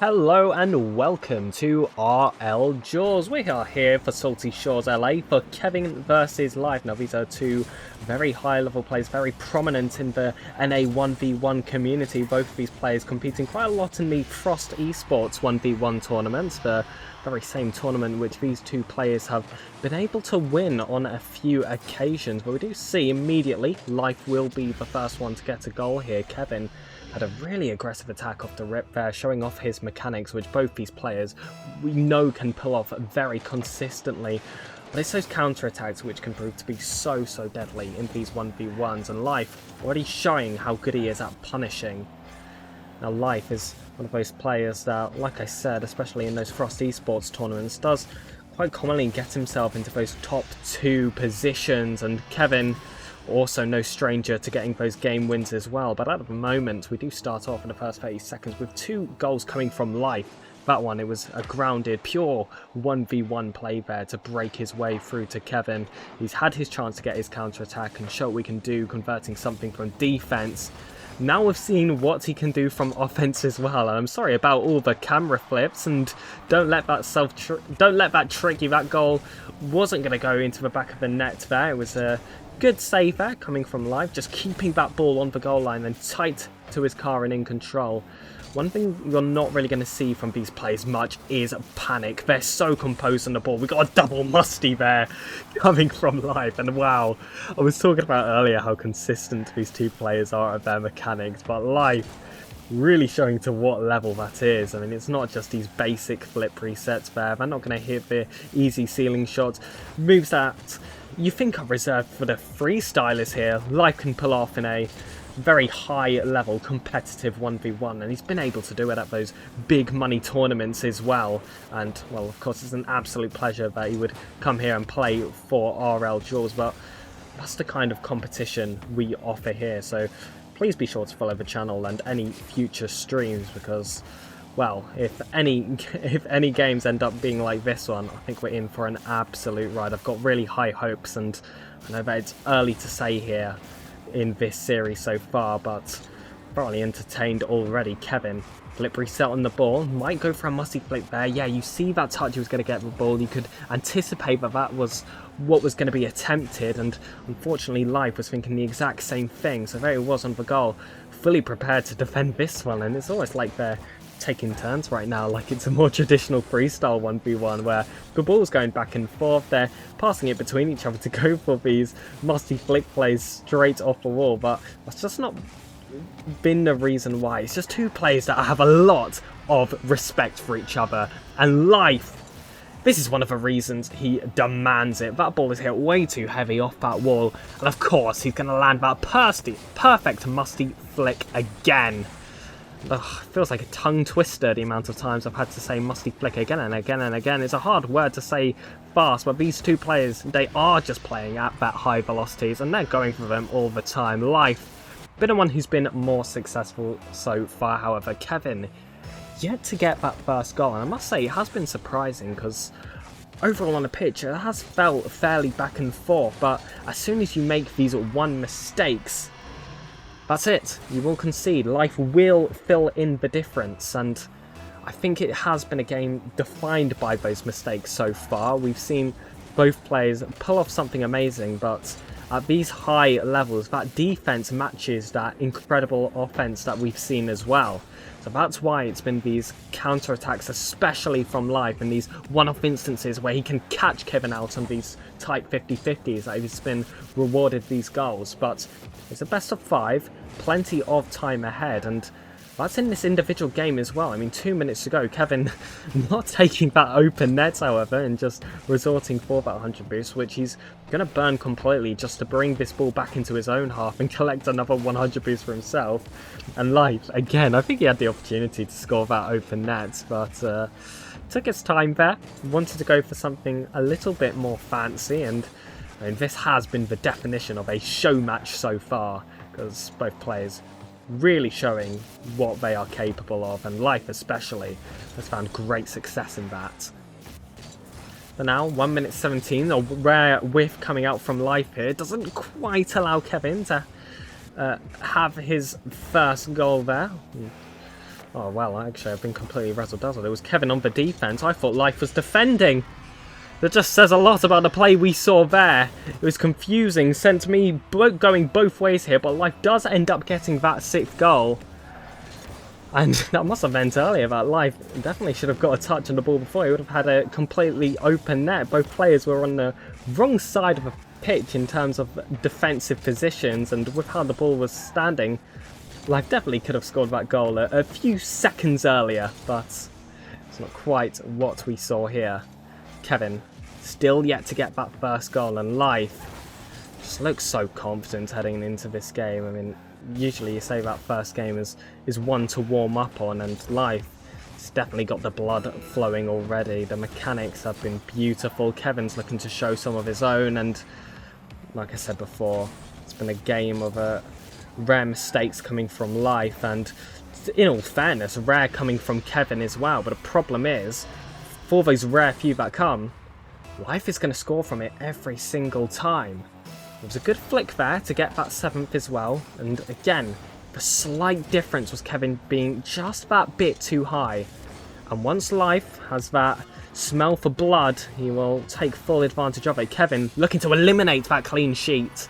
Hello and welcome to RLduels. We are here for Salty Shores LA for Kehvn versus Life. Now these are two very high level players, very prominent in the NA 1v1 community. Both of these players competing quite a lot in the Frost Esports 1v1 tournaments, the very same tournament which these two players have been able to win on a few occasions. But we do see immediately Life will be the first one to get a goal here. Kehvn had a really aggressive attack off the rip there, showing off his mechanics, which both these players we know can pull off very consistently. But it's those counter-attacks which can prove to be so deadly in these 1v1s, and Life already showing how good he is at punishing. Now Life is one of those players that, like I said, especially in those Frost Esports tournaments, does quite commonly get himself into those top 2 positions, and Kehvn also no stranger to getting those game wins as well. But at the moment we do start off in the first 30 seconds with 2 goals coming from Life. That one, it was a grounded, pure 1v1 play there to break his way through to Kehvn. He's had his chance to get his counter-attack and show what we can do, converting something from defense. Now we've seen what he can do from offense as well. And I'm sorry about all the camera flips, and don't let that trick you. That goal wasn't going to go into the back of the net there. It was a good save there coming from Life, just keeping that ball on the goal line and tight to his car and in control. One thing you're not really going to see from these players much is panic. They're so composed on the ball. We got a double musty there coming from Life, and wow, I was talking about earlier how consistent these two players are at their mechanics, but Life really showing to what level that is. I mean, it's not just these basic flip resets there. They're not going to hit the easy ceiling shots. Moves that you think are reserved for the freestylers here. Life can pull off in a very high level competitive 1v1, and he's been able to do it at those big money tournaments as well. And well, of course, it's an absolute pleasure that he would come here and play for RLduels, but that's the kind of competition we offer here. So please be sure to follow the channel and any future streams, because well, if any games end up being like this one, I think we're in for an absolute ride. I've got really high hopes, and I know that it's early to say here in this series so far, but thoroughly entertained already. Kehvn, flip reset on the ball, might go for a musty flick there. Yeah, you see that touch he was going to get the ball. You could anticipate that that was what was going to be attempted, and unfortunately Life was thinking the exact same thing. So there he was on the goal, fully prepared to defend this one, and it's almost like they're taking turns right now, like it's a more traditional freestyle 1v1 where the ball's going back and forth. They're passing it between each other to go for these musty flick plays straight off the wall, but that's just not been the reason why. It's just two players that have a lot of respect for each other, and Life, this is one of the reasons he demands it. That ball is hit way too heavy off that wall, and of course he's going to land that perfect musty flick again. Ugh, feels like a tongue twister the amount of times I've had to say musty flick again and again and again. It's a hard word to say fast, but these two players, they are just playing at that high velocities, and they're going for them all the time. Life, been the one who's been more successful so far, however. Kehvn, yet to get that first goal, and I must say it has been surprising, because overall on the pitch it has felt fairly back and forth, but as soon as you make these one mistakes, that's it, you will concede. Life will fill in the difference, and I think it has been a game defined by those mistakes so far. We've seen both players pull off something amazing, but at these high levels, that defense matches that incredible offense that we've seen as well. So that's why it's been these counter-attacks, especially from Life, and these one-off instances where he can catch Kehvn out on these tight 50-50s, that he's been rewarded these goals. But it's a best of 5, plenty of time ahead, and that's in this individual game as well. I mean, 2 minutes to go. Kehvn not taking that open net, however, and just resorting for that 100 boost, which he's going to burn completely just to bring this ball back into his own half and collect another 100 boost for himself. And Life, again, I think he had the opportunity to score that open net, but took his time there. Wanted to go for something a little bit more fancy, and I mean, this has been the definition of a show match so far, because both players really showing what they are capable of, and Life especially has found great success in that. But now, 1 minute 17, a rare whiff coming out from Life here. Doesn't quite allow Kehvn to have his first goal there. Oh, well, actually, I've been completely razzle-dazzled. It was Kehvn on the defense. I thought Life was defending. That just says a lot about the play we saw there. It was confusing, sent me going both ways here, but Life does end up getting that 6th goal. And that must have meant earlier that Life definitely should have got a touch on the ball before. He would have had a completely open net. Both players were on the wrong side of the pitch in terms of defensive positions, and with how the ball was standing, Life definitely could have scored that goal a few seconds earlier, but it's not quite what we saw here. Kehvn still yet to get that first goal, and Life just looks so confident heading into this game. I mean, usually you say that first game is one to warm up on, and Life has definitely got the blood flowing already. The mechanics have been beautiful. Kevin's looking to show some of his own, and like I said before, it's been a game of rare mistakes coming from Life, and in all fairness, rare coming from Kehvn as well. But the problem is, for those rare few that come, Life is going to score from it every single time. It was a good flick there to get that 7th as well, and again, the slight difference was Kehvn being just that bit too high. And once Life has that smell for blood, he will take full advantage of it. Kehvn looking to eliminate that clean sheet,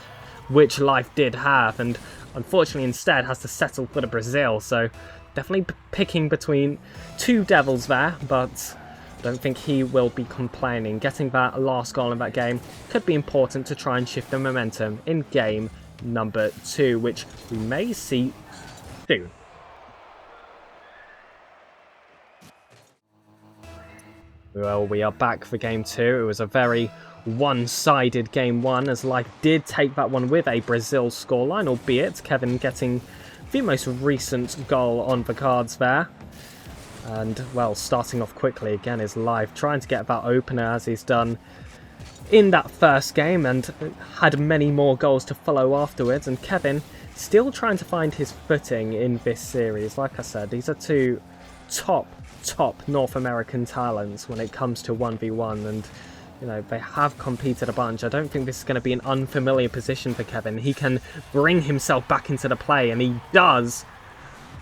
which Life did have, and unfortunately instead has to settle for the Brazil. So definitely picking between two devils there, but I don't think he will be complaining. Getting that last goal in that game could be important to try and shift the momentum in game number 2, which we may see soon. Well, we are back for game 2. It was a very one-sided game 1, as Life did take that one with a Brazil scoreline, albeit Kehvn getting the most recent goal on the cards there. And, well, starting off quickly again is Life, trying to get that opener as he's done in that first game, and had many more goals to follow afterwards. And Kehvn still trying to find his footing in this series. Like I said, these are two top North American talents when it comes to 1v1, and you know, they have competed a bunch. I don't think this is going to be an unfamiliar position for Kehvn. He can bring himself back into the play, and he does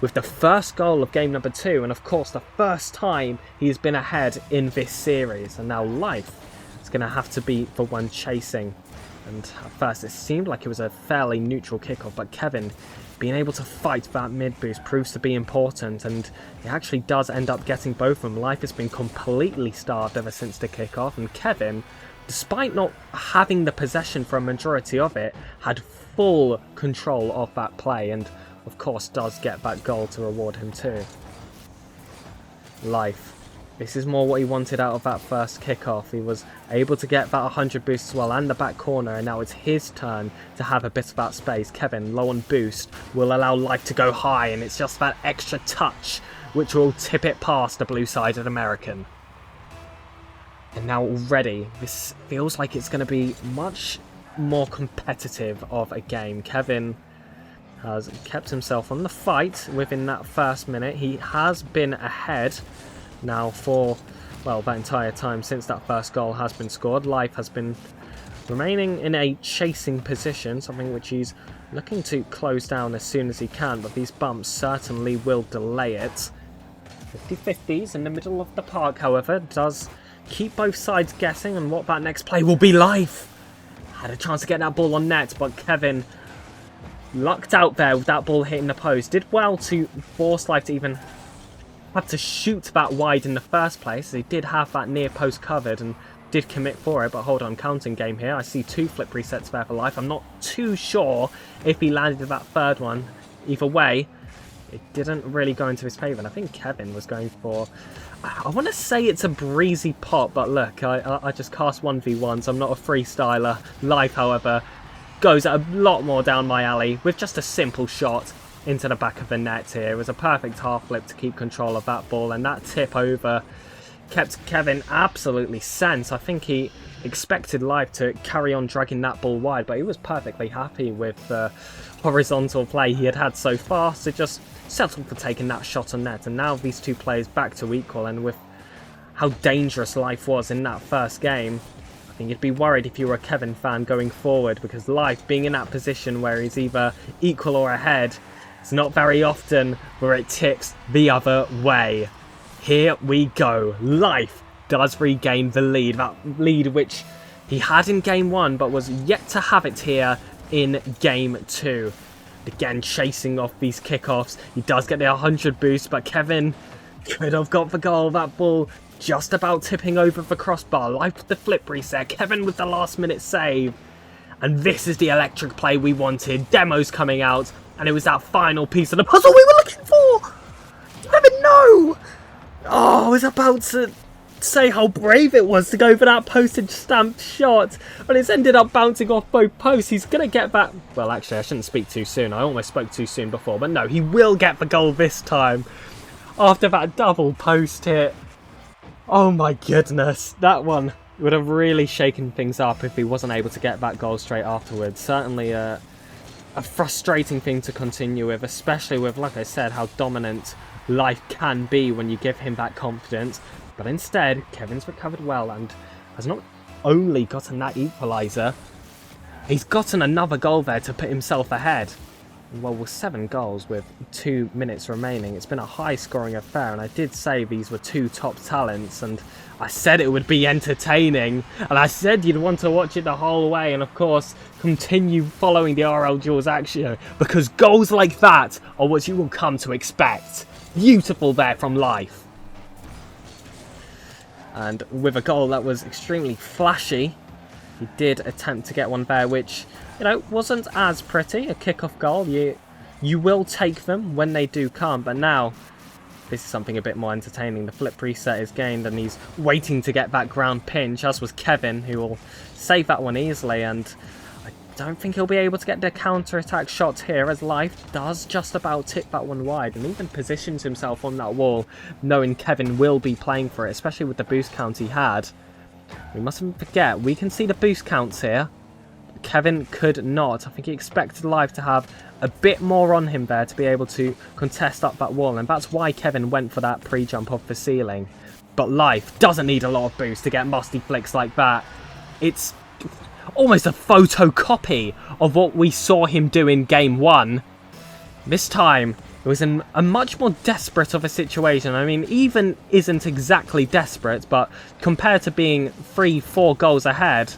with the first goal of game number 2, and of course the first time he's been ahead in this series. And now Life is going to have to be the one chasing. And at first it seemed like it was a fairly neutral kickoff, but Kehvn being able to fight that mid boost proves to be important, and he actually does end up getting both of them. Life has been completely starved ever since the kickoff, and Kehvn, despite not having the possession for a majority of it, had full control of that play, and of course does get that goal to reward him too. Life, this is more what he wanted out of that first kickoff. He was able to get that 100 boost as well, and the back corner, and now it's his turn to have a bit of that space. Kehvn, low on boost, will allow Life to go high, and it's just that extra touch which will tip it past the blue-sided American. And now already, this feels like it's going to be much more competitive of a game. Kehvn has kept himself on the fight within that first minute. He has been ahead now for, well, that entire time since that first goal has been scored. Life has been remaining in a chasing position, something which he's looking to close down as soon as he can, but these bumps certainly will delay it. 50-50s in the middle of the park, however, does keep both sides guessing on what that next play will be. Life had a chance to get that ball on net, but Kehvn lucked out there with that ball hitting the post. Did well to force Life to even have to shoot that wide in the first place. He did have that near post covered and did commit for it, but hold on, counting game here. I see 2 flip resets there for Life. I'm not too sure if he landed that third one. Either way, it didn't really go into his favour, and I think Kehvn was going for, I want to say it's a breezy pot, but look, I just cast 1v1, so I'm not a freestyler. Life, however, goes a lot more down my alley with just a simple shot into the back of the net here. It was a perfect half flip to keep control of that ball, and that tip over kept Kehvn absolutely sent. I think he expected Life to carry on dragging that ball wide, but he was perfectly happy with the horizontal play he had so far, so just settled for taking that shot on net. And now these two players back to equal, and with how dangerous Life was in that first game, I think you'd be worried if you were a Kehvn fan going forward, because Life being in that position where he's either equal or ahead, It's not very often where it tips the other way. Here we go. Life does regain the lead. That lead which he had in game 1, but was yet to have it here in game 2. Again, chasing off these kickoffs. He does get the 100 boost, but Kehvn could have got the goal. That ball just about tipping over the crossbar. Life with the flip reset. Kehvn with the last minute save. And this is the electric play we wanted. Demo's coming out. And it was that final piece of the puzzle we were looking for. Kehvn, no! Oh, I was about to say how brave it was to go for that postage stamp shot, but it's ended up bouncing off both posts. He's going to get that. Well, actually, I shouldn't speak too soon. I almost spoke too soon before, but no, he will get the goal this time after that double post hit. Oh my goodness, that one would have really shaken things up if he wasn't able to get that goal straight afterwards. Certainly a frustrating thing to continue with, especially with, like I said, how dominant Life can be when you give him that confidence. But instead, Kehvn's recovered well and has not only gotten that equaliser, he's gotten another goal there to put himself ahead. Well, with 7 goals with 2 minutes remaining, it's been a high-scoring affair, and I did say these were 2 top talents, and I said it would be entertaining, and I said you'd want to watch it the whole way, and of course, continue following the RLduels action, because goals like that are what you will come to expect. Beautiful there from Life. And with a goal that was extremely flashy, he did attempt to get one there, which, you know, wasn't as pretty. A kickoff goal, you will take them when they do come, but now this is something a bit more entertaining. The flip reset is gained, and he's waiting to get that ground pinch, as was Kehvn, who will save that one easily, and I don't think he'll be able to get the counter-attack shots here, as Life does just about tip that one wide and even positions himself on that wall, knowing Kehvn will be playing for it, especially with the boost count he had. We mustn't forget, we can see the boost counts here. Kehvn could not. I think he expected Life to have a bit more on him there to be able to contest up that wall, and that's why Kehvn went for that pre-jump off the ceiling. But Life doesn't need a lot of boost to get musty flicks like that. It's almost a photocopy of what we saw him do in game 1. This time, it was in a much more desperate of a situation. I mean, even isn't exactly desperate, but compared to being 3-4 goals ahead,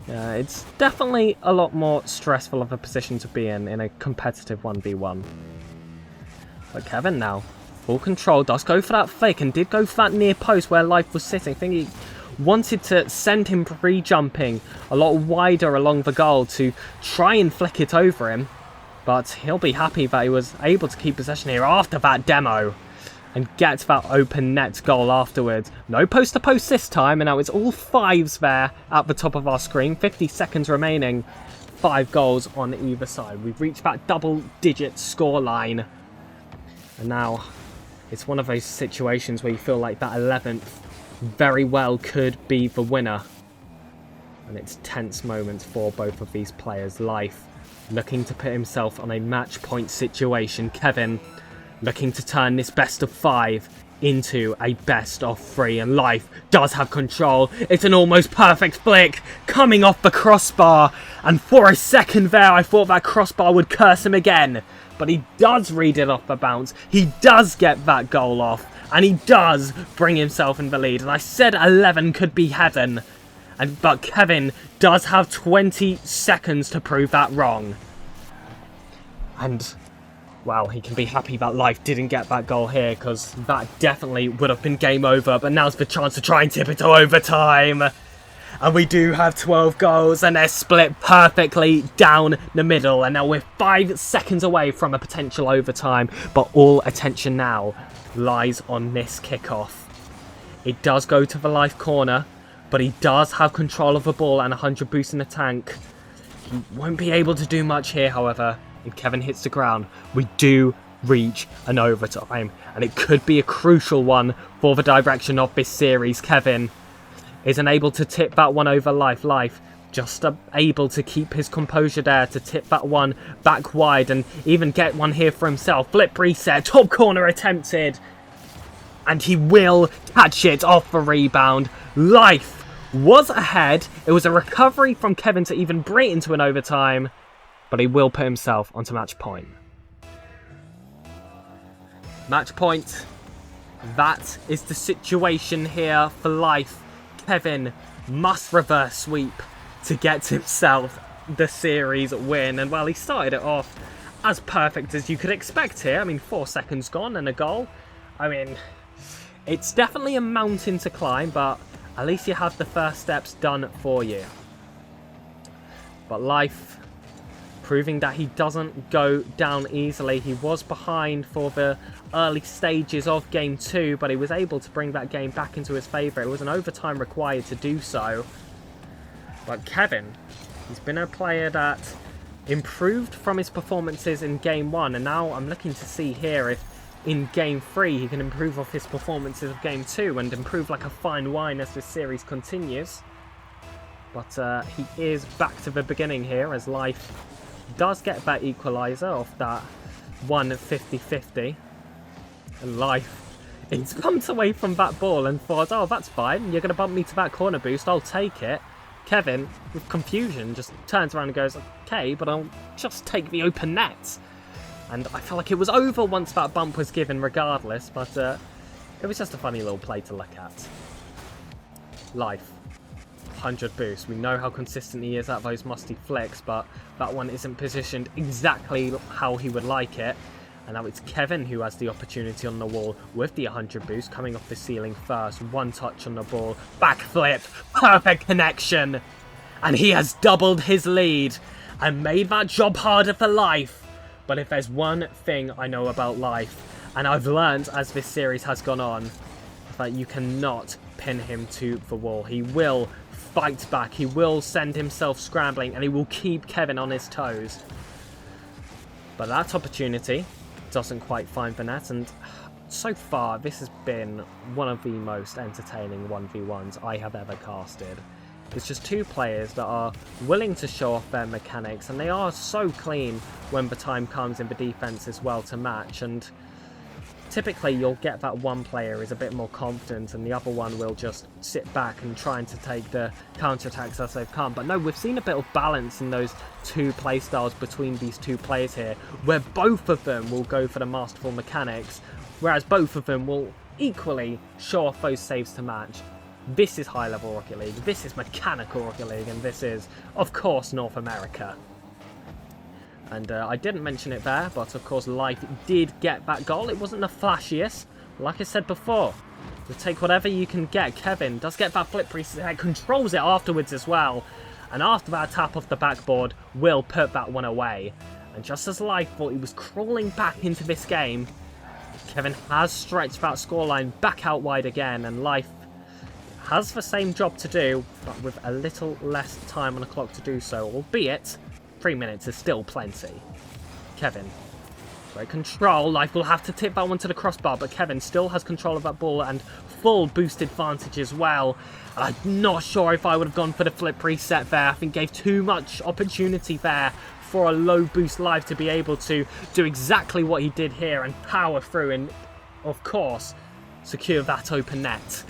it's definitely a lot more stressful of a position to be in a competitive 1v1. But Kehvn now, full control, does go for that fake and did go for that near post where Life was sitting. I think he wanted to send him pre-jumping a lot wider along the goal to try and flick it over him. But he'll be happy that he was able to keep possession here after that demo and get that open net goal afterwards. No post-to-post this time, and now it's all 5s there at the top of our screen. 50 seconds remaining, 5 goals on either side. We've reached that double-digit scoreline. And now it's one of those situations where you feel like that 11th very well could be the winner. And it's tense moments for both of these players. Life looking to put himself on a match point situation. Kehvn looking to turn this best of 5 into a best of 3. And Life does have control. It's an almost perfect flick coming off the crossbar. And for a second there, I thought that crossbar would curse him again. But he does read it off the bounce. He does get that goal off. And he does bring himself in the lead. And I said 11 could be heaven. But Kehvn does have 20 seconds to prove that wrong. And, well, he can be happy that Life didn't get that goal here, because that definitely would have been game over. But now's the chance to try and tip it to overtime. And we do have 12 goals, and they're split perfectly down the middle. And now we're 5 seconds away from a potential overtime. But all attention now lies on this kickoff. It does go to the Life corner, but he does have control of the ball and 100 boost in the tank. He won't be able to do much here, however. If Kehvn hits the ground, we do reach an overtime, and it could be a crucial one for the direction of this series. Kehvn isn't able to tip that one over Life. Life just able to keep his composure there to tip that one back wide and even get one here for himself. Flip reset, top corner attempted, and he will catch it off the rebound. Life was ahead. It was a recovery from Kehvn to even bring it into an overtime, but he will put himself onto match point. Match point. That is the situation here for life. Kehvn must reverse sweep to get himself the series win. And well, he started it off as perfect as you could expect here. I mean, 4 seconds gone and a goal. I mean, it's definitely a mountain to climb, but at least you have the first steps done for you. But life proving that he doesn't go down easily. He was behind for the early stages of Game 2, but he was able to bring that game back into his favour. It was an overtime required to do so. But Kehvn, he's been a player that improved from his performances in Game 1, and now I'm looking to see here if in Game 3 he can improve off his performances of Game 2 and improve like a fine wine as this series continues. But he is back to the beginning here as life does get that equaliser off that 1-50-50. And life, it's bumped away from that ball and thought, oh, that's fine. You're going to bump me to that corner boost. I'll take it. Kehvn, with confusion, just turns around and goes, okay, but I'll just take the open net. And I felt like it was over once that bump was given regardless, but it was just a funny little play to look at. Life. 100 boost. We know how consistent he is at those musty flicks, but that one isn't positioned exactly how he would like it. And now it's Kehvn who has the opportunity on the wall with the 100 boost coming off the ceiling first. One touch on the ball, backflip, perfect connection. And he has doubled his lead and made that job harder for life. But if there's one thing I know about life, and I've learned as this series has gone on, that you cannot pin him to the wall. He will fight back, he will send himself scrambling, and he will keep Kehvn on his toes. But that opportunity doesn't quite find the net, and so far this has been one of the most entertaining 1v1s I have ever casted. It's just two players that are willing to show off their mechanics, and they are so clean when the time comes in the defense as well to match. And typically you'll get that one player is a bit more confident and the other one will just sit back and trying to take the counterattacks as they've come. But no, we've seen a bit of balance in those two playstyles between these two players here, where both of them will go for the masterful mechanics, whereas both of them will equally show off those saves to match. This is high-level Rocket League, this is mechanical Rocket League, and this is, of course, North America. And I didn't mention it there, but of course Life did get that goal. It wasn't the flashiest, like I said before. To take whatever you can get. Kehvn does get that flip reset, controls it afterwards as well. And after that tap off the backboard, will put that one away. And just as Life thought he was crawling back into this game, Kehvn has stretched that scoreline back out wide again, and Life has the same job to do, but with a little less time on the clock to do so, albeit 3 minutes is still plenty. Kehvn, great control. Life will have to tip that one to the crossbar, but Kehvn still has control of that ball and full boost advantage as well. And I'm not sure if I would have gone for the flip reset there. I think gave too much opportunity there for a low boost Life to be able to do exactly what he did here and power through and, of course, secure that open net.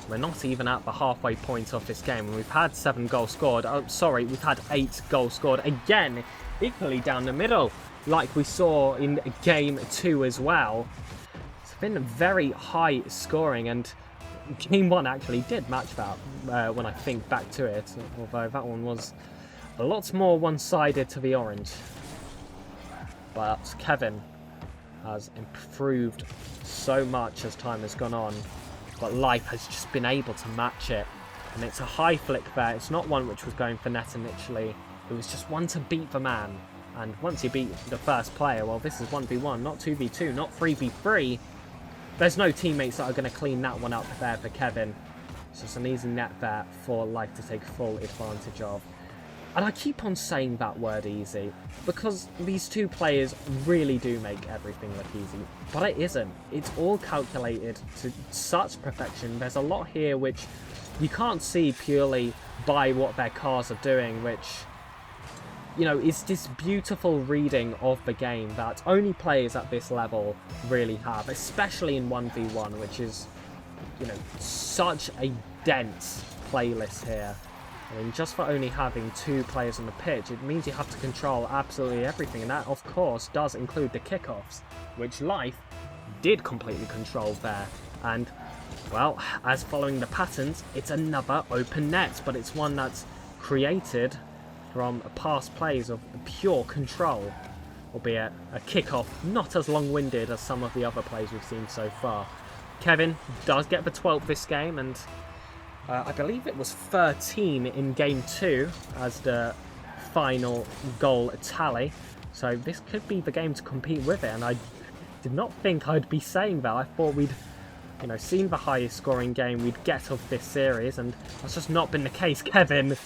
We're not even at the halfway point of this game, and we've had 7 goals scored. Oh, sorry, we've had 8 goals scored. Again, equally down the middle, like we saw in Game 2 as well. It's been very high scoring, and Game 1 actually did match that when I think back to it, although that one was a lot more one-sided to the orange. But Kehvn has improved so much as time has gone on. But Life has just been able to match it. And it's a high flick there. It's not one which was going for net initially. It was just one to beat the man. And once you beat the first player, well, this is 1v1, not 2v2, not 3v3. There's no teammates that are going to clean that one up there for Kehvn. It's just an easy net there for Life to take full advantage of. And I keep on saying that word easy, because these two players really do make everything look easy. But it isn't. It's all calculated to such perfection. There's a lot here which you can't see purely by what their cars are doing, which, you know, is this beautiful reading of the game that only players at this level really have, especially in 1v1, which is, you know, such a dense playlist here. I mean, just for only having 2 players on the pitch, it means you have to control absolutely everything, and that, of course, does include the kickoffs, which Life did completely control there. And, well, as following the patterns, it's another open net, but it's one that's created from past plays of pure control, albeit a kickoff not as long-winded as some of the other plays we've seen so far. Kehvn does get the 12th this game, and I believe it was 13 in Game 2 as the final goal tally. So this could be the game to compete with it, and I did not think I'd be saying that. I thought we'd, seen the highest scoring game we'd get of this series, and that's just not been the case. Kehvn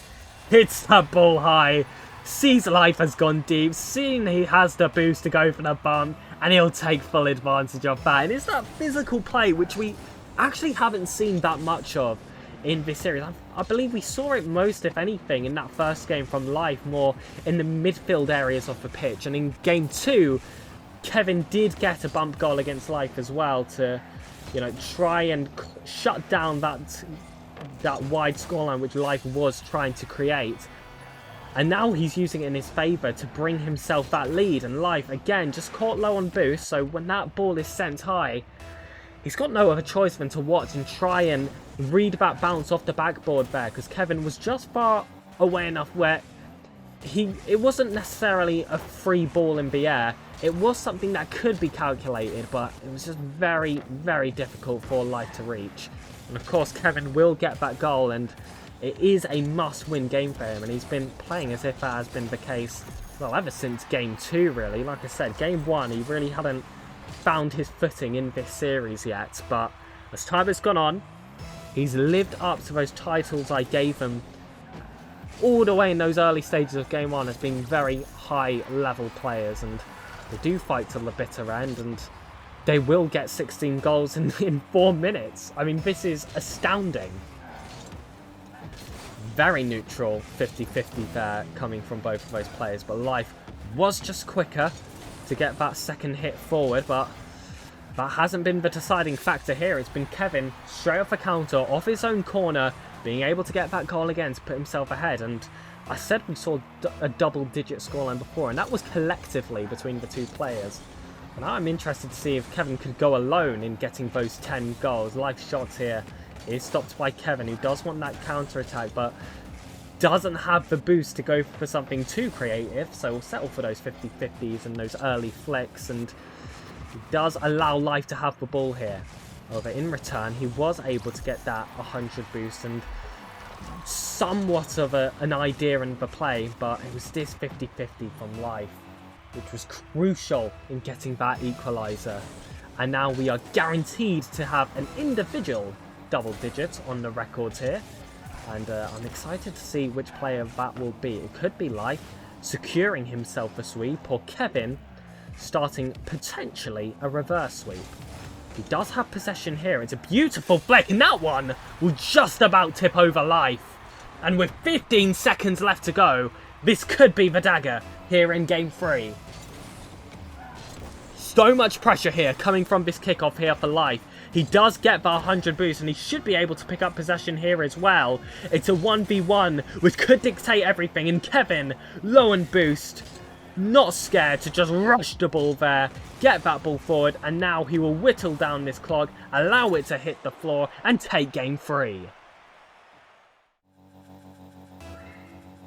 hits that ball high, sees Life has gone deep, seeing he has the boost to go for the bump, and he'll take full advantage of that. And it's that physical play which we actually haven't seen that much of in this series. I believe we saw it most, if anything, in that first game from Life, more in the midfield areas of the pitch. And in Game 2, Kehvn did get a bump goal against Life as well to, try and shut down that wide scoreline which Life was trying to create. And now he's using it in his favour to bring himself that lead. And Life, again, just caught low on boost, so when that ball is sent high, he's got no other choice than to watch and try and read that bounce off the backboard there, because Kehvn was just far away enough where it wasn't necessarily a free ball in the air. It was something that could be calculated, but it was just very, very difficult for Life to reach. And of course, Kehvn will get that goal, and it is a must-win game for him, and he's been playing as if that has been the case, well, ever since Game 2, really. Like I said, Game 1, he really hadn't found his footing in this series yet, but as time has gone on, he's lived up to those titles I gave him all the way in those early stages of Game 1 as being very high-level players, and they do fight till the bitter end, and they will get 16 goals in 4 minutes. I mean, this is astounding. Very neutral 50-50 there coming from both of those players, but Life was just quicker to get that second hit forward, but that hasn't been the deciding factor here. It's been Kehvn straight off a counter, off his own corner, being able to get that goal again to put himself ahead. And I said we saw a double-digit scoreline before, and that was collectively between the 2 players. And I'm interested to see if Kehvn could go alone in getting those 10 goals. Life's shot here is stopped by Kehvn, who does want that counter-attack, but doesn't have the boost to go for something too creative, so we'll settle for those 50-50s and those early flicks, and he does allow Life to have the ball here. However, in return, he was able to get that 100 boost and somewhat of an idea in the play, but it was this 50-50 from Life, which was crucial in getting that equaliser. And now we are guaranteed to have an individual double digit on the records here. And I'm excited to see which player that will be. It could be Life securing himself a sweep, or Kehvn starting potentially a reverse sweep. He does have possession here. It's a beautiful flick, and that one will just about tip over Life. And with 15 seconds left to go, this could be the dagger here in Game 3. So much pressure here coming from this kickoff here for Life. He does get the 100 boost, and he should be able to pick up possession here as well. It's a 1v1, which could dictate everything, and Kehvn, low on boost, not scared to just rush the ball there, get that ball forward, and now he will whittle down this clock, allow it to hit the floor, and take Game 3.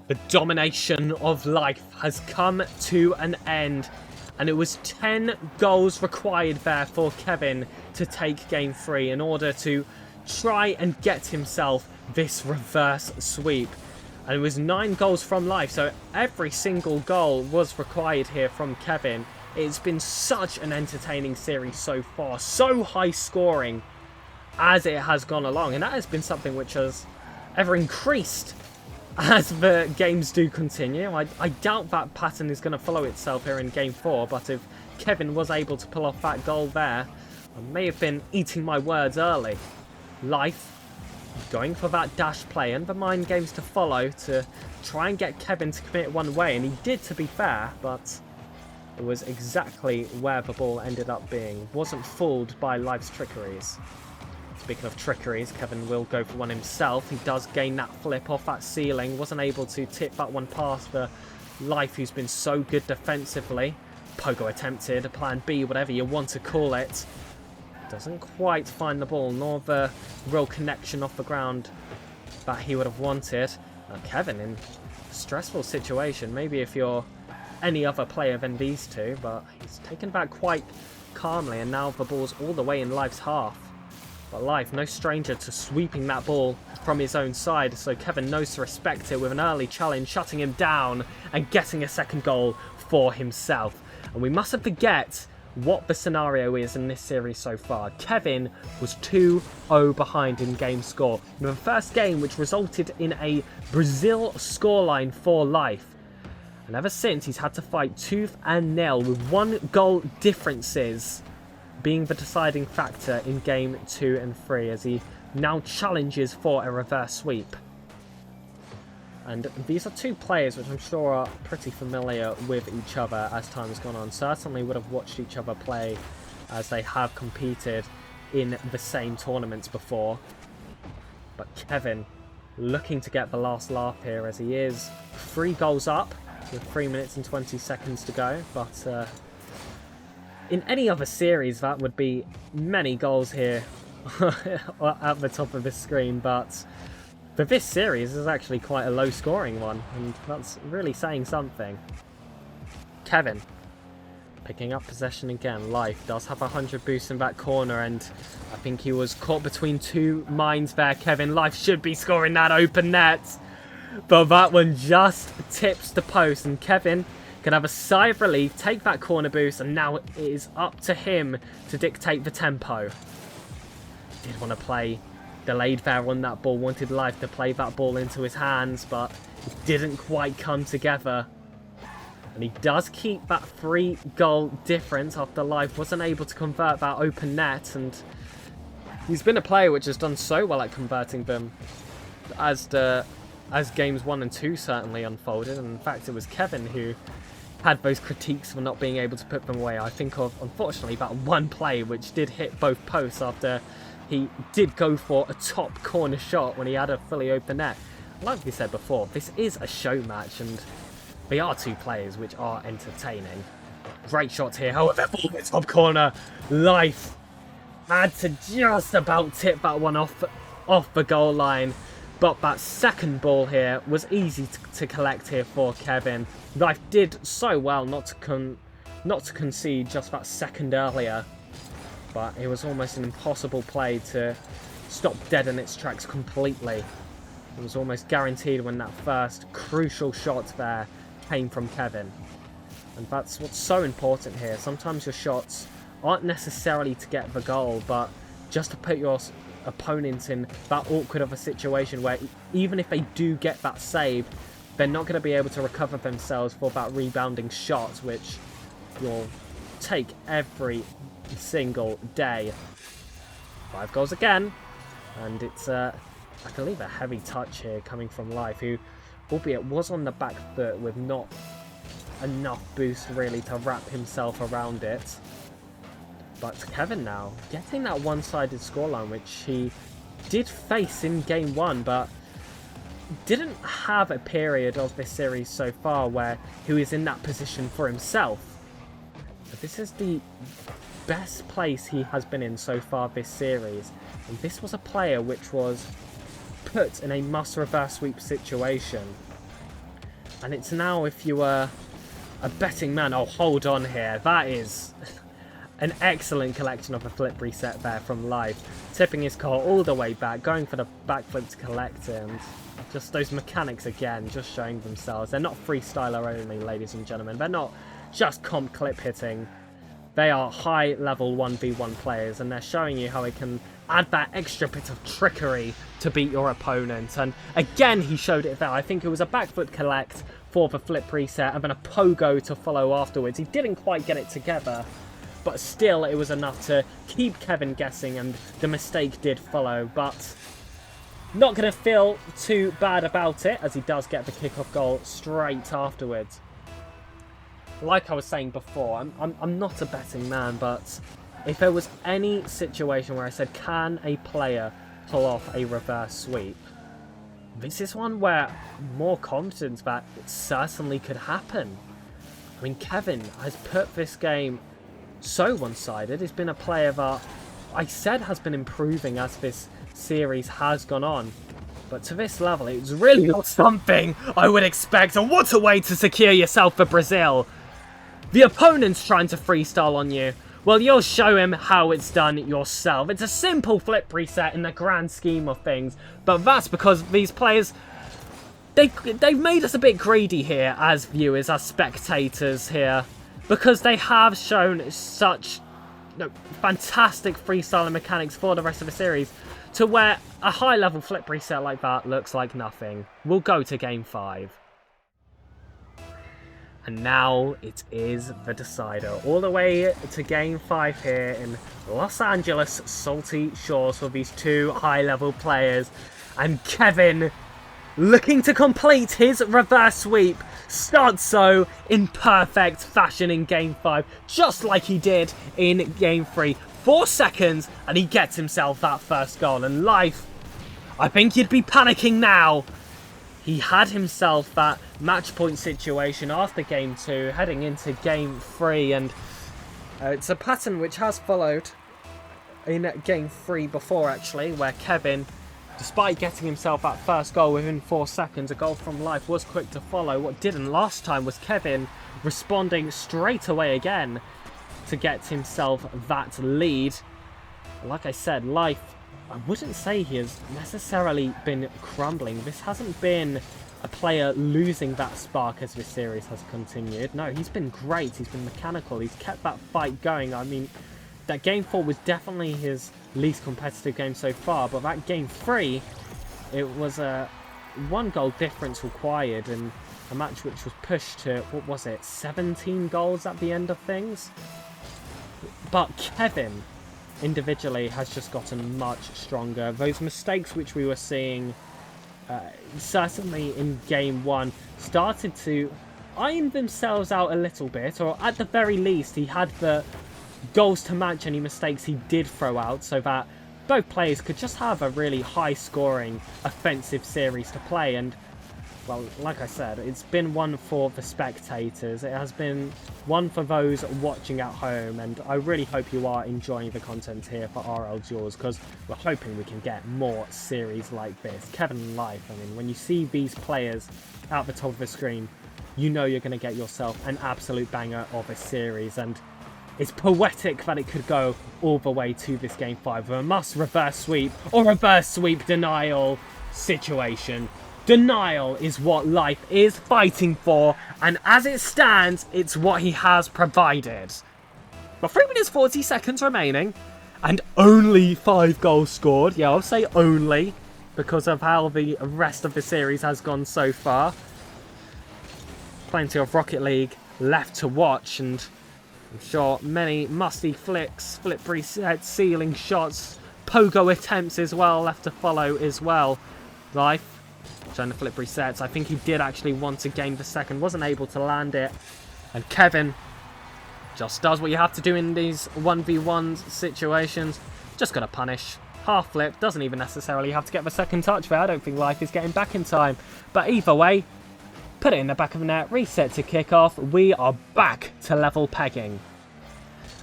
The domination of Life has come to an end. And it was 10 goals required there for Kehvn to take Game 3 in order to try and get himself this reverse sweep. And it was 9 goals from Life, so every single goal was required here from Kehvn. It's been such an entertaining series so far, so high scoring as it has gone along. And that has been something which has ever increased as the games do continue. I doubt that pattern is going to follow itself here in Game 4, but if Kehvn was able to pull off that goal there, I may have been eating my words early. Life going for that dash play and the mind games to follow to try and get Kehvn to commit one way, and he did, to be fair, but it was exactly where the ball ended up being. Wasn't fooled by Life's trickeries. Speaking of trickeries, Kehvn will go for one himself. He does gain that flip off that ceiling. Wasn't able to tip that one past for Life, who's been so good defensively. Pogo attempted, a plan B, whatever you want to call it. Doesn't quite find the ball, nor the real connection off the ground that he would have wanted. Kehvn in a stressful situation. Maybe if you're any other player than these two, but he's taken back quite calmly, and now the ball's all the way in Life's half. But Life, no stranger to sweeping that ball from his own side, so Kehvn knows to respect it with an early challenge, shutting him down and getting a second goal for himself. And we mustn't forget what the scenario is in this series so far. Kehvn was 2-0 behind in game score in the first game, which resulted in a Brazil scoreline for Life. And ever since, he's had to fight tooth and nail, with 1 goal differences being the deciding factor in game 2 and 3, as he now challenges for a reverse sweep. And these are two players which I'm sure are pretty familiar with each other as time has gone on. Certainly would have watched each other play, as they have competed in the same tournaments before. But Kehvn looking to get the last laugh here, as he is 3 goals up with 3 minutes and 20 seconds to go. But in any other series, that would be many goals here at the top of the screen. But for this series, is actually quite a low-scoring one, and that's really saying something. Kehvn picking up possession again. Life does have 100 boost in that corner, and I think he was caught between two minds there. Kehvn, Life should be scoring that open net, but that one just tips the post, and Kehvn can have a sigh of relief, take that corner boost, and now it is up to him to dictate the tempo. Did want to play delayed there on that ball, wanted Life to play that ball into his hands, but it didn't quite come together. And he does keep that 3-goal difference after Life wasn't able to convert that open net, and he's been a player which has done so well at converting them as games 1 and 2 certainly unfolded. And in fact, it was Kehvn who had those critiques for not being able to put them away. I think of, unfortunately, that one play which did hit both posts after he did go for a top corner shot when he had a fully open net. Like we said before, this is a show match, and they are two players which are entertaining. Great shot here, however, for the top corner. Life had to just about tip that one off the goal line, but that second ball here was easy to collect here for Kehvn. Life did so well not to concede just that second earlier, but it was almost an impossible play to stop dead in its tracks completely. It was almost guaranteed when that first crucial shot there came from Kehvn. And that's what's so important here. Sometimes your shots aren't necessarily to get the goal, but just to put your opponent in that awkward of a situation where even if they do get that save, they're not going to be able to recover themselves for that rebounding shot, which you'll take every single day. 5 goals again, and it's I believe a heavy touch here coming from Life, who albeit was on the back foot with not enough boost really to wrap himself around it. But Kehvn now getting that one-sided scoreline, which he did face in game 1, but didn't have a period of this series so far where he was in that position for himself. But this is the best place he has been in so far this series, and this was a player which was put in a must reverse sweep situation. And it's now, if you were a betting man, oh, hold on here, that is an excellent collection of a flip reset there from Life, tipping his car all the way back, going for the backflip to collect it, and just those mechanics again just showing themselves. They're not freestyler only, ladies and gentlemen. They're not just comp clip hitting. They are high level 1v1 players, and they're showing you how they can add that extra bit of trickery to beat your opponent. And again, he showed it there. I think it was a backfoot collect for the flip reset and then a pogo to follow afterwards. He didn't quite get it together, but still it was enough to keep Kehvn guessing, and the mistake did follow. But not going to feel too bad about it, as he does get the kickoff goal straight afterwards. Like I was saying before, I'm not a betting man, but if there was any situation where I said, can a player pull off a reverse sweep, this is one where I'm more confident that it certainly could happen. I mean, Kehvn has put this game so one-sided. He's been a player that I said has been improving as this series has gone on. But to this level, it's really not something I would expect. And what a way to secure yourself for Brazil. The opponent's trying to freestyle on you. Well, you'll show him how it's done yourself. It's a simple flip reset in the grand scheme of things. But that's because these players, they've made us a bit greedy here as viewers, as spectators here. Because they have shown such fantastic freestyling mechanics for the rest of the series, to where a high-level flip reset like that looks like nothing. We'll go to Game 5. And now it is the decider. All the way to Game 5 here in Los Angeles Salty Shores for these two high-level players. And Kehvn, looking to complete his reverse sweep, starts so in perfect fashion in Game 5, just like he did in Game 3. 4 seconds, and he gets himself that first goal. And Life, I think you'd be panicking now. He had himself that match point situation after Game 2, heading into Game 3, and it's a pattern which has followed in Game 3 before, actually, where Kehvn, despite getting himself that first goal within 4 seconds, a goal from Life was quick to follow. What didn't last time was Kehvn responding straight away again to get himself that lead. Like I said, Life, I wouldn't say he has necessarily been crumbling. This hasn't been a player losing that spark as this series has continued. No, he's been great. He's been mechanical. He's kept that fight going. I mean, that Game 4 was definitely his least competitive game so far, but that Game 3, it was a 1 goal difference required in a match which was pushed to, what was it, 17 goals at the end of things? But Kehvn, individually, has just gotten much stronger. Those mistakes which we were seeing, certainly in Game 1, started to iron themselves out a little bit, or at the very least, he had the goals to match any mistakes he did throw out, so that both players could just have a really high-scoring, offensive series to play. And, well, like I said, it's been one for the spectators. It has been one for those watching at home, and I really hope you are enjoying the content here for RLduels, because we're hoping we can get more series like this. Kehvn and Life, I mean, when you see these players at the top of the screen, you know you're going to get yourself an absolute banger of a series, and it's poetic that it could go all the way to this Game 5 with a must reverse sweep or reverse sweep denial situation. Denial is what Life is fighting for, and as it stands, it's what he has provided. But 3 minutes 40 seconds remaining, and only 5 goals scored. Yeah, I'll say only, because of how the rest of the series has gone so far. Plenty of Rocket League left to watch, and I'm sure many musty flicks, flip resets, ceiling shots, pogo attempts as well left to follow as well. Life trying to flip resets. I think he did actually want to gain the second, wasn't able to land it. And Kehvn just does what you have to do in these 1v1 situations. Just got to punish. Half flip, doesn't even necessarily have to get the second touch there. I don't think Life is getting back in time. But either way, put it in the back of the net, reset to kick off. We are back to level pegging.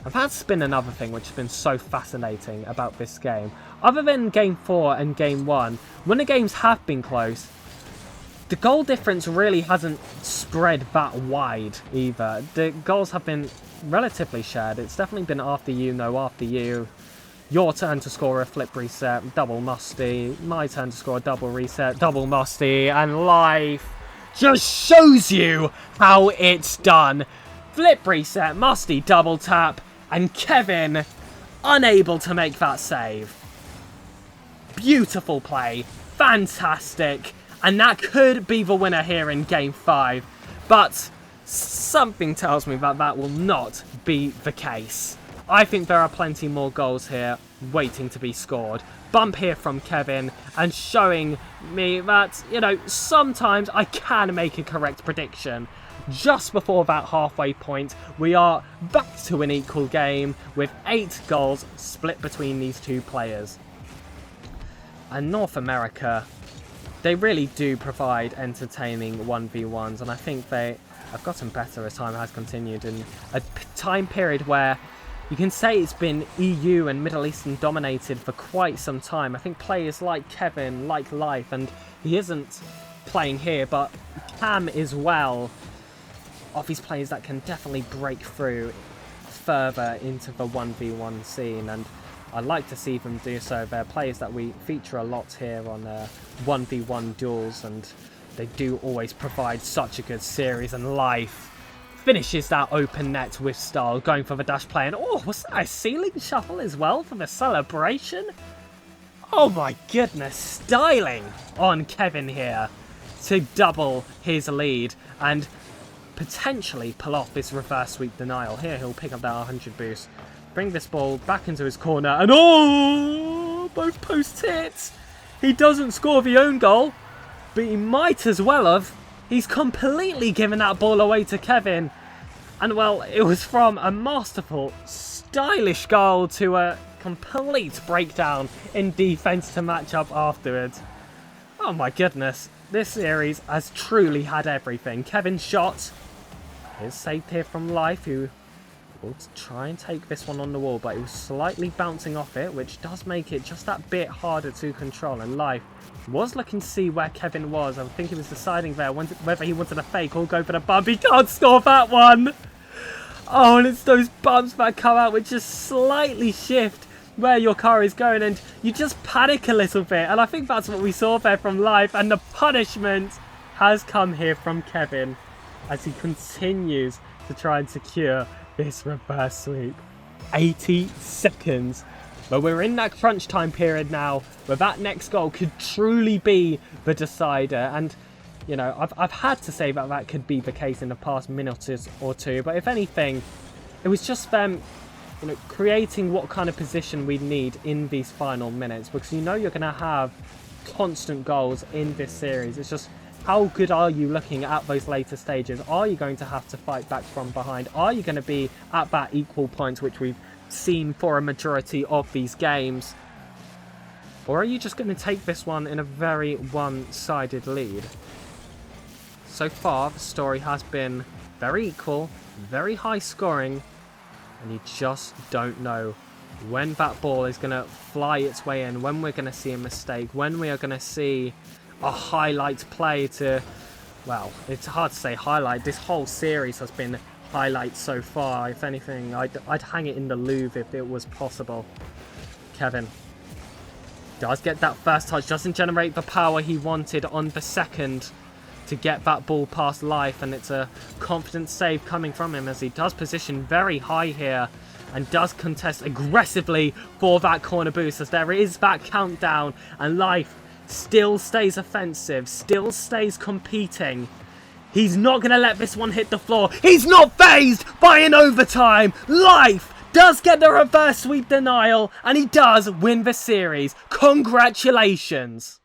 And that's been another thing which has been so fascinating about this game. Other than Game 4 and Game 1, when the games have been close, the goal difference really hasn't spread that wide either. The goals have been relatively shared. It's definitely been after you, your turn to score a flip reset, double musty, my turn to score a double reset, double musty, and Life just shows you how it's done. Flip reset, musty double tap, and Kehvn unable to make that save. Beautiful play, fantastic, and that could be the winner here in Game 5, but something tells me that that will not be the case. I think there are plenty more goals here waiting to be scored. Bump here from Kehvn, and showing me that, you know, sometimes I can make a correct prediction. Just before that halfway point, we are back to an equal game with 8 goals split between these two players. And North America, they really do provide entertaining 1v1s, and I think they have gotten better as time has continued. In a time period where you can say it's been EU and Middle Eastern dominated for quite some time. I think players like Kehvn, like Life, and he isn't playing here, but Cam as well, of these players that can definitely break through further into the 1v1 scene, and I like to see them do so. They're players that we feature a lot here on 1v1 duels, and they do always provide such a good series. And Life finishes that open net with style, going for the dash play, and oh, was that a ceiling shuffle as well for the celebration? Oh my goodness, styling on Kehvn here to double his lead and potentially pull off this reverse sweep denial. Here he'll pick up that 100 boost, bring this ball back into his corner, and oh, both posts hit. He doesn't score the own goal, but he might as well have. He's completely given that ball away to Kehvn. And well, it was from a masterful, stylish goal to a complete breakdown in defense to match up afterwards. Oh my goodness, this series has truly had everything. Kehvn's shot is saved here from Life, who will try and take this one on the wall, but he was slightly bouncing off it, which does make it just that bit harder to control. And Life was looking to see where Kehvn was. I think he was deciding there whether he wanted a fake or go for the bump. He can't score that one! Oh, and it's those bumps that come out which just slightly shift where your car is going, and you just panic a little bit. And I think that's what we saw there from Life, and the punishment has come here from Kehvn as he continues to try and secure this reverse sweep. 80 seconds. But we're in that crunch time period now where that next goal could truly be the decider. And, you know, I've had to say that that could be the case in the past minute or two. But if anything, it was just them, you know, creating what kind of position we need in these final minutes. Because you know you're going to have constant goals in this series. It's just, how good are you looking at those later stages? Are you going to have to fight back from behind? Are you going to be at that equal point, which we've seen for a majority of these games? Or are you just going to take this one in a very one-sided lead? So far, the story has been very equal, very high scoring, and you just don't know when that ball is going to fly its way in, when we're going to see a mistake, when we are going to see a highlight play to, well, it's hard to say highlight. This whole series has been highlights so far. If anything, I'd hang it in the Louvre if it was possible. Kehvn does get that first touch, doesn't generate the power he wanted on the second to get that ball past Life, and it's a confident save coming from him as he does position very high here and does contest aggressively for that corner boost as there is that countdown, and Life still stays offensive, still stays competing. He's not going to let this one hit the floor. He's not fazed by an overtime. Life does get the reverse sweep denial, and he does win the series. Congratulations.